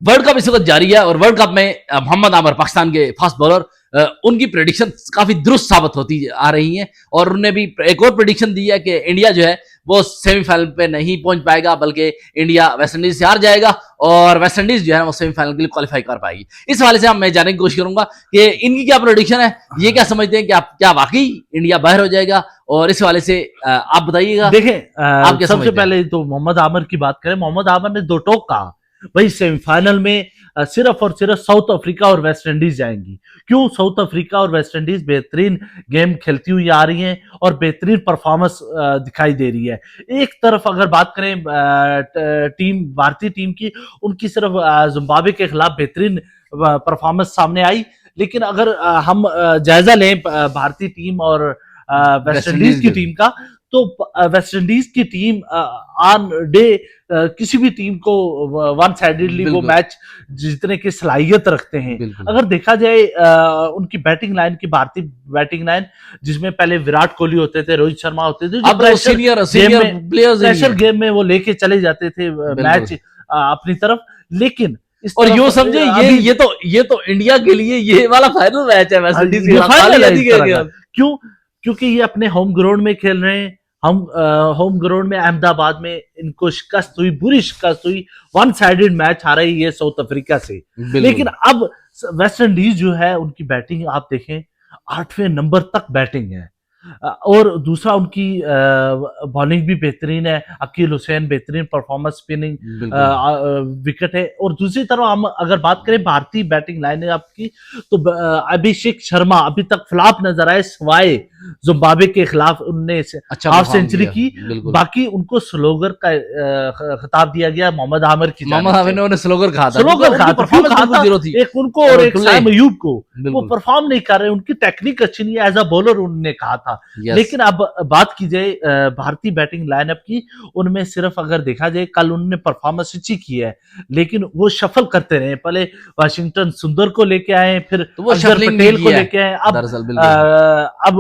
World cup इस वक्त जारी है और वर्ल्ड कप में मोहम्मद आमर पाकिस्तान के फास्ट बॉलर, उनकी प्रेडिक्शन काफी दुरुस्त साबित होती आ रही हैं और उन्होंने भी एक और प्रेडिक्शन दी है कि इंडिया जो है वो सेमीफाइनल पे नहीं पहुंच पाएगा, बल्कि इंडिया वेस्ट इंडीज से हार जाएगा और वेस्ट इंडीज जो है वो सेमीफाइनल के लिए क्वालिफाई कर पाएगी। इस हवाले से मैं जानने की कोशिश करूंगा कि इनकी क्या प्रेडिक्शन है, ये क्या समझते हैं कि क्या वाकई इंडिया बाहर हो जाएगा, और इस हवाले से आप बताइएगा। देखें, आप क्या सबसे समझते हैं? पहले तो मोहम्मद आमर की बात करें। मोहम्मद आमर ने दो टोक कहा भाई सेमीफाइनल में सिर्फ और सिर्फ साउथ अफ्रीका और वेस्ट इंडीज जाएंगी। क्यों? साउथ अफ्रीका और वेस्ट इंडीज बेहतरीन गेम खेलती हुई आ रही हैं और बेहतरीन परफॉर्मेंस दिखाई दे रही है। एक तरफ अगर बात करें टीम, भारतीय टीम की, उनकी सिर्फ जिम्बाब्वे के खिलाफ बेहतरीन परफॉर्मेंस सामने आई, लेकिन अगर हम जायजा लें भारतीय टीम और वेस्ट इंडीज की टीम का, तो वेस्ट इंडीज की टीम ऑन डे किसी भी टीम को वन साइडेडली वो मैच जीतने की सलाहियत रखते हैं। अगर देखा जाए उनकी बैटिंग लाइन की, भारतीय बैटिंग लाइन, जिसमें पहले विराट कोहली होते थे, रोहित शर्मा होते थे, जो प्रेशर गेम में वो लेके चले जाते थे मैच अपनी तरफ। लेकिन और यो समझे ये तो इंडिया के लिए ये वाला फाइनल मैच है वेस्ट इंडीज का। क्यों? क्योंकि ये अपने होम ग्राउंड में खेल रहे हैं। हम होम ग्राउंड में अहमदाबाद में इनको शिकस्त हुई, बुरी शिकस्त हुई, वन साइडेड मैच हारा ही ये साउथ अफ्रीका से। लेकिन अब वेस्ट इंडीज जो है, उनकी बैटिंग आप देखें, 8वें नंबर तक बैटिंग है, और दूसरा उनकी बॉलिंग भी बेहतरीन है। अकील हुसैन बेहतरीन परफॉर्मेंस, स्पिनिंग विकेट है। और दूसरी तरफ हम अगर बात करें भारतीय बैटिंग लाइनअप की, तो अभिषेक शर्मा अभी तक फ्लॉप नजर आए, सिवाय जिम्बाब्वे के खिलाफ उनने हाफ सेंचुरी की। बाकी उनको स्लोगर का खिताब दिया गया मोहम्मद आमिर की। मोहम्मद आमिर ने उन्हें स्लोगर कहा था, एक उनको और एक साइम अयूब को। वो परफॉर्म नहीं कर रहे, उनकी टेक्निक अच्छी नहीं है, एज अ बॉलर उन्होंने कहा था। लेकिन अब बात की जाए भारतीय बैटिंग लाइनअप की, उनमें सिर्फ अगर देखा जाए, कल उन्होंने परफॉर्मेंस अच्छी की है, लेकिन वो शफल करते रहे। पहले वाशिंगटन सुंदर को लेके आए, फिर अक्षर पटेल को लेके आए, अब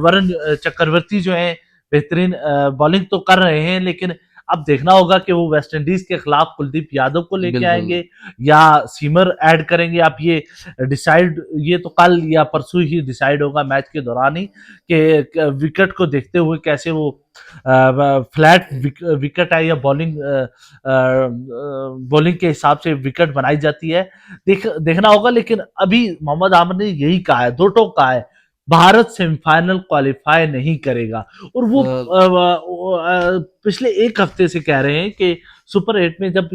वरुण चक्रवर्ती जो है बेहतरीन बॉलिंग तो कर रहे हैं, लेकिन अब देखना होगा कि वो वेस्ट इंडीज के खिलाफ कुलदीप यादव को लेके आएंगे या सीमर ऐड करेंगे। आप ये डिसाइड, ये तो कल या परसों ही डिसाइड होगा मैच के दौरान ही, कि विकेट को देखते हुए कैसे वो फ्लैट विकेट है या बॉलिंग के हिसाब से विकेट बनाई जाती है, देखना होगा। लेकिन अभी मोहम्मद आमिर ने यही कहा है, दो टोक कहा है, भारत सेमीफाइनल क्वालिफाई नहीं करेगा। और वो पिछले एक हफ्ते से कह रहे हैं कि सुपर 8 में जब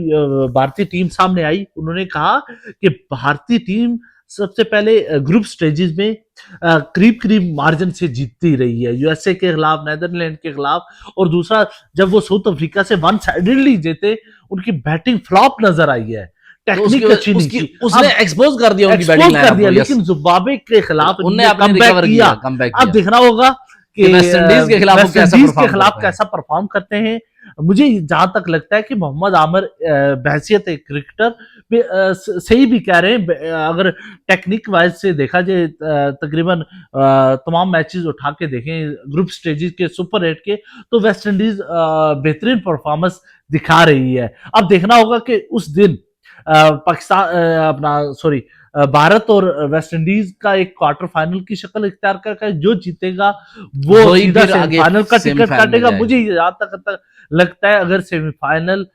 भारतीय टीम सामने आई, उन्होंने कहा कि भारतीय टीम सबसे पहले ग्रुप स्टेजेस में करीब मार्जिन से जीतती रही है, यूएसए के खिलाफ, नेदरलैंड के खिलाफ। और दूसरा, जब वो साउथ अफ्रीका से वन साइडेडली जीते, उनकी बैटिंग फ्लॉप नजर आई है, टेक्निक अच्छी नहीं थी, उसने एक्सपोज कर दिया उनकी बैटिंग कर दिया। लेकिन जिम्बाब्वे के खिलाफ उन्होंने कमबैक किया। अब देखना होगा कि वेस्ट इंडीज के खिलाफ कैसा परफॉर्म करते हैं। मुझे जहां तक लगता है कि मोहम्मद आमिर बहसियत एक क्रिकेटर सही भी कह रहे हैं। अगर टेक्निक वाइज से देखा जाए, तकरीबन तमाम मैचेस उठा के देखें ग्रुप स्टेजेस के, सुपर 8 के, तो वेस्ट इंडीज बेहतरीन परफॉर्मेंस दिखा रही है। अब देखना होगा कि उस दिन भारत और वेस्ट इंडीज का एक क्वार्टर फाइनल की शक्ल इख्तियार करके, जो जीतेगा वो सीधा सेमीफाइनल का टिकट काटेगा। मुझे जहां तक लगता है, अगर सेमीफाइनल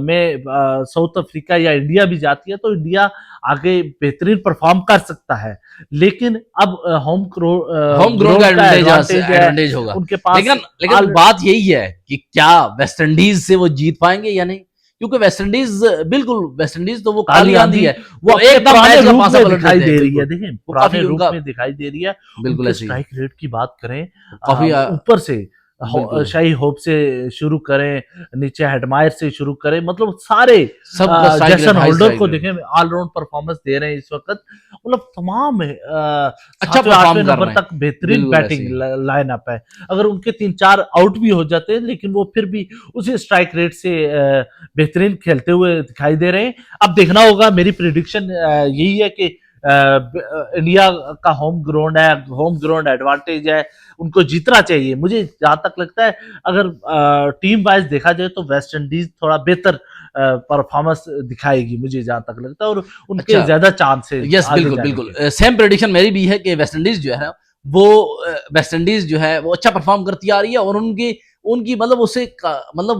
में साउथ अफ्रीका या इंडिया भी जाती है, तो इंडिया आगे बेहतरीन परफॉर्म कर सकता है। लेकिन अब होम ग्राउंड का एडवांटेज होगा उनके पास। लेकिन बात यही है कि क्या वेस्ट इंडीज से वो जीत पाएंगे या नहीं, क्योंकि वेस्ट इंडीज तो वो काली आंधी है, वो एकदम मैच का पासा पलट दिखाई दे रही है। देखिए पुराने रूप में दिखाई दे रही है। बिल्कुल स्ट्राइक रेट की बात करें, काफी ऊपर से शाही होप से शुरू करें, नीचे हेडमायर से शुरू करें, मतलब सारे जैसन होल्डर को देखें, ऑलराउंड परफॉर्मेंस दे रहे हैं इस वक्त। मतलब तमाम अच्छा परफॉर्म नंबर तक बेहतरीन बैटिंग लाइनअप है। अगर उनके 3-4 आउट भी हो जाते हैं, लेकिन वो फिर भी उसी स्ट्राइक रेट से बेहतरीन खेलते हुए दिखाई दे रहे हैं। अब देखना होगा, मेरी प्रेडिक्शन यही है कि इंडिया का होम ग्राउंड एडवांटेज है, उनको जीतना चाहिए। मुझे जहां तक लगता है, अगर टीम वाइज देखा जाए, तो वेस्ट इंडीज थोड़ा बेहतर परफॉर्मेंस दिखाएगी, मुझे जहां तक लगता है, और उनके अच्छा, ज्यादा चांसेस यस, आगे बिल्कुल, जाने बिल्कुल। के। सेम प्रेडिक्शन मेरी भी है कि वेस्ट इंडीज़ जो है ना, वो वेस्ट इंडीज़ जो है वो अच्छा परफ़ॉर्म करती आ रही है, और उनकी उनकी मतलब उसे क मतलब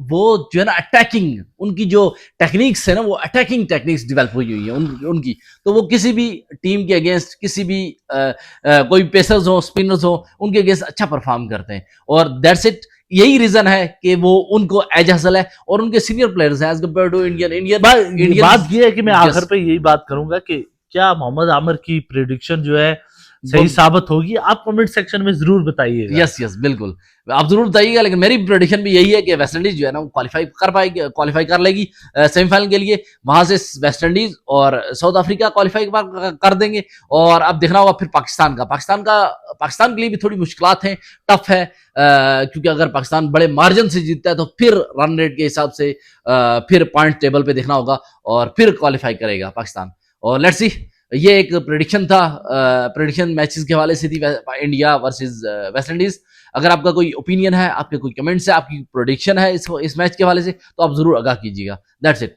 वो जो है ना अटैकिंग, उनकी जो टेक्निक्स है ना, वो अटैकिंग टेक्निक्स डेवलप हुई हुई है उनकी। तो वो किसी भी टीम के अगेंस्ट, किसी भी कोई पेसर्स हो, स्पिनर्स हो, उनके अगेंस्ट अच्छा परफ़ॉर्म करते हैं, और दैट्स इट। यही रीज़न है कि वो उनको एज हासिल है, और उनके सीनियर प्लेयर्स हैं एज़ कंपेयर्ड टू बात इंडियंस। ये है कि मैं आखिर यस, पे यही बात करूंगा कि क्या मोहम्मद आमिर की प्रिडिक्शन जो है वो सही साबित होगी? आप कमेंट सेक्शन में जरूर बताइएगा। यस, यस, बिल्कुल। आप ज़रूर बताइएगा, लेकिन मेरी प्रेडिक्शन भी यही है कि वेस्ट इंडीज़ जो है ना, वो क्वालीफाई कर लेगी सेमीफाइनल के लिए। वहाँ से वेस्ट इंडीज़ और साउथ अफ्रीका क्वालीफाई कर देंगे, और अब देखना होगा फिर पाकिस्तान के लिए भी थोड़ी मुश्किलात हैं, टफ है, क्योंकि अगर पाकिस्तान बड़े मार्जिन से जीतता है, तो फिर रन रेट के हिसाब से फिर पॉइंट टेबल पे देखना होगा, और फिर क्वालीफाई करेगा पाकिस्तान। और लेट्स सी, ये एक प्रेडिक्शन था, प्रेडिक्शन मैचेस के हवाले से थी, इंडिया वर्सेस वेस्ट इंडीज। अगर आपका कोई ओपिनियन है, आपके कोई कमेंट्स है, आपकी प्रेडिक्शन है इस मैच के हवाले से, तो आप जरूर आगाह कीजिएगा। That's it.